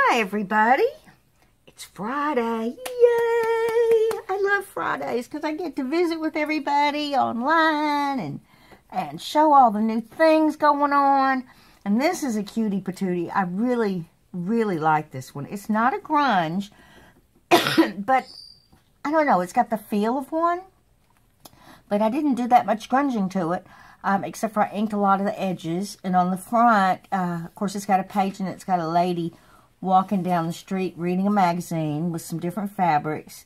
Hi everybody, it's Friday, yay! I love Fridays because I get to visit with everybody online and show all the new things going on. And this is a cutie patootie. I really like this one. It's not a grunge, but I don't know, it's got the feel of one. But I didn't do that much grunging to it, except for I inked a lot of the edges. And on the front, of course, it's got a page and it's got a lady walking down the street reading a magazine with some different fabrics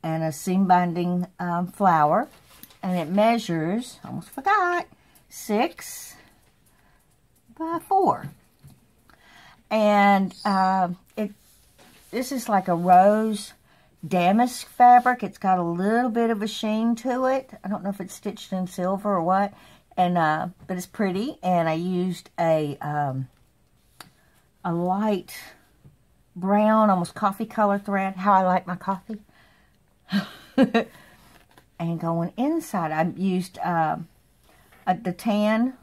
and a seam binding flower. And it measures, almost forgot, 6 by 4. And this is like a rose damask fabric. It's got a little bit of a sheen to it. I don't know if it's stitched in silver or what. And but it's pretty. And I used a light brown, almost coffee color thread. How I like my coffee. And going inside, I used the tan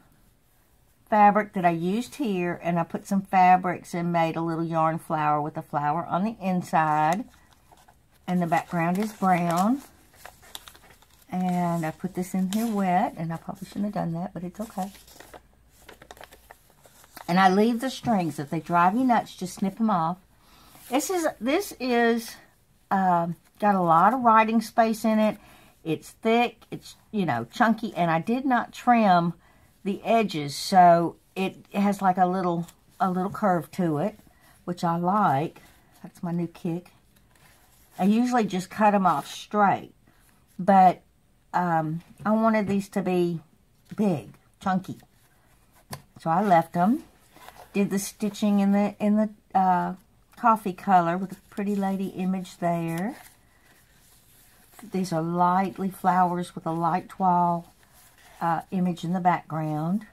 fabric that I used here, and I put some fabrics and made a little yarn flower with a flower on the inside. And the background is brown. And I put this in here wet, and I probably shouldn't have done that, but it's okay. And I leave the strings. If they drive you nuts, just snip them off. This is got a lot of writing space in it. It's thick, it's, you know, chunky, and I did not trim the edges, so it has like a little curve to it, which I like. That's my new kick. I usually just cut them off straight, but I wanted these to be big, chunky, so I left them. Did the stitching in the coffee color with a pretty lady image there. These are lightly flowers with a light toile image in the background.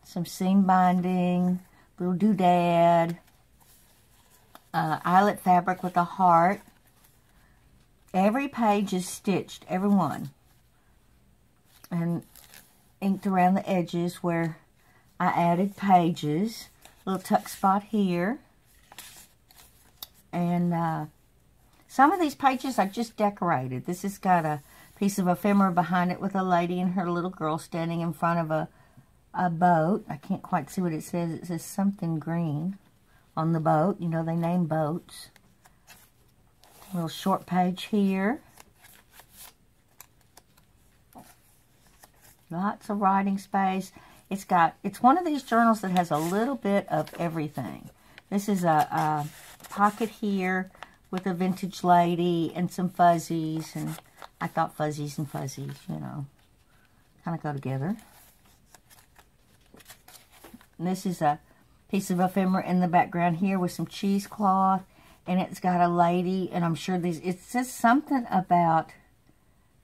Some seam binding, little doodad. Eyelet fabric with a heart. Every page is stitched, every one. And inked around the edges where I added pages. Little tuck spot here. And some of these pages I just decorated. This has got a piece of ephemera behind it with a lady and her little girl standing in front of a boat. I can't quite see what it says. It says something green on the boat. You know, they name boats. A little short page here. Lots of writing space. It's one of these journals that has a little bit of everything. This is a pocket here with a vintage lady and some fuzzies. And I thought fuzzies and fuzzies, you know, kind of go together. And this is a piece of ephemera in the background here with some cheesecloth. And it's got a lady, and I'm sure it says something about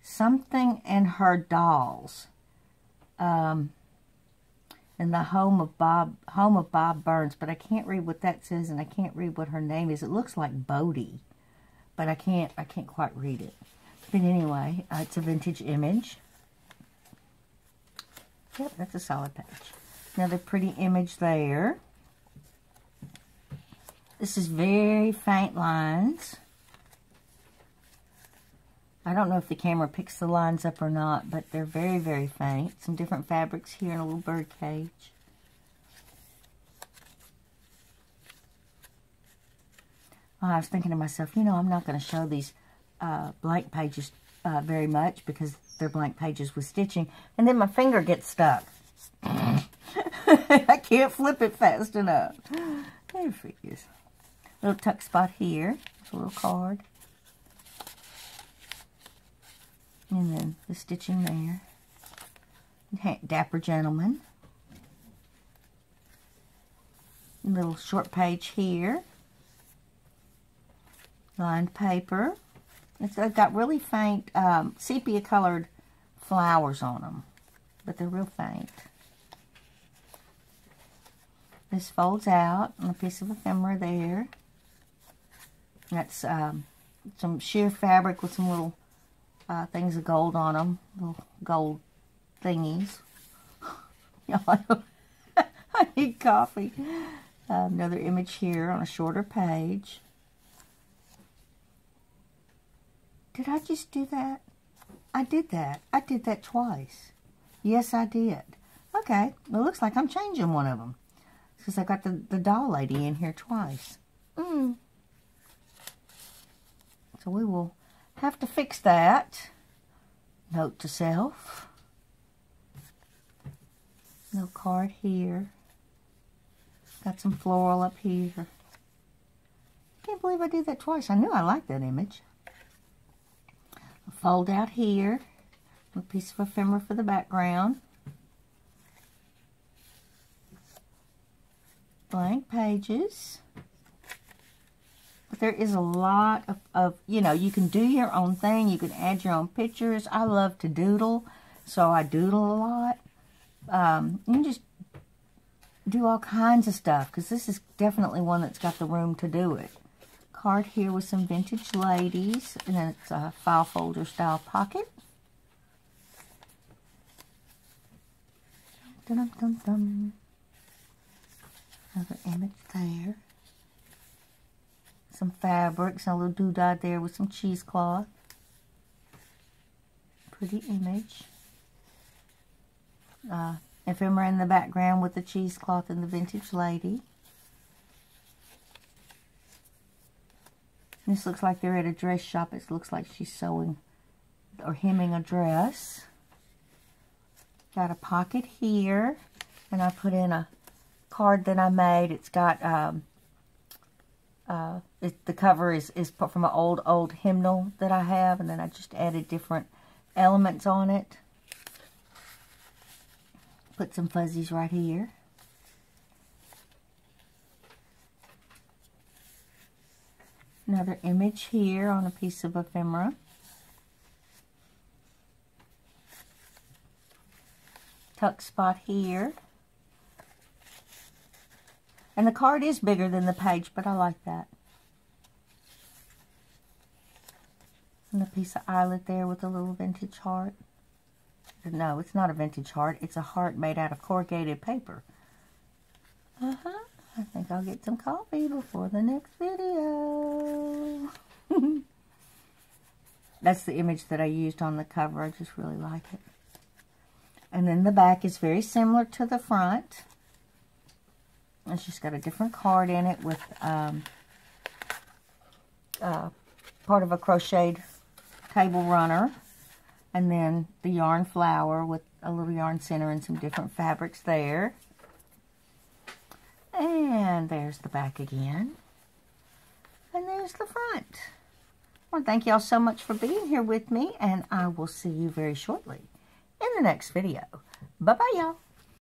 something and her dolls. In the home of Bob Burns, but I can't read what that says, and I can't read what her name is. It looks like Bodie, but I can't quite read it. But anyway, it's a vintage image. Yep, that's a solid page. Another pretty image there. This is very faint lines. I don't know if the camera picks the lines up or not, but they're very faint. Some different fabrics here and a little bird cage. I was thinking to myself, you know, I'm not going to show these blank pages very much because they're blank pages with stitching. And then my finger gets stuck. I can't flip it fast enough. There it is. Little tuck spot here. There's a little card. And then the stitching there. Dapper Gentleman. Little short page here. Lined paper. It's got really faint sepia colored flowers on them. But they're real faint. This folds out on a piece of ephemera there. That's some sheer fabric with some little things of gold on them. Little gold thingies. I need coffee. Another image here on a shorter page. Did I just do that? I did that. I did that twice. Yes, I did. Okay, well, it looks like I'm changing one of them. Because I got the doll lady in here twice. So we will have to fix that. Note to self. No card here. Got some floral up here. Can't believe I did that twice. I knew I liked that image. A fold out here. A piece of ephemera for the background. Blank pages. But there is a lot of, you know, you can do your own thing. You can add your own pictures. I love to doodle, so I doodle a lot. You can just do all kinds of stuff, because this is definitely one that's got the room to do it. Card here with some vintage ladies, and then it's a file folder style pocket. Dum dum dum. Another image there. Some fabrics and a little doodad there with some cheesecloth. Pretty image. Ephemera in the background with the cheesecloth and the vintage lady. This looks like they're at a dress shop. It looks like she's sewing or hemming a dress. Got a pocket here, and I put in a card that I made. It's got the cover is from an old hymnal that I have, and then I just added different elements on it. Put some fuzzies right here. Another image here on a piece of ephemera. Tuck spot here. And the card is bigger than the page, but I like that. And a piece of eyelet there with a little vintage heart. No, it's not a vintage heart. It's a heart made out of corrugated paper. I think I'll get some coffee before the next video. That's the image that I used on the cover. I just really like it. And then the back is very similar to the front. It's just got a different card in it with part of a crocheted table runner. And then the yarn flower with a little yarn center and some different fabrics there. And there's the back again. And there's the front. I want to thank y'all so much for being here with me, and I will see you very shortly in the next video. Bye-bye, y'all.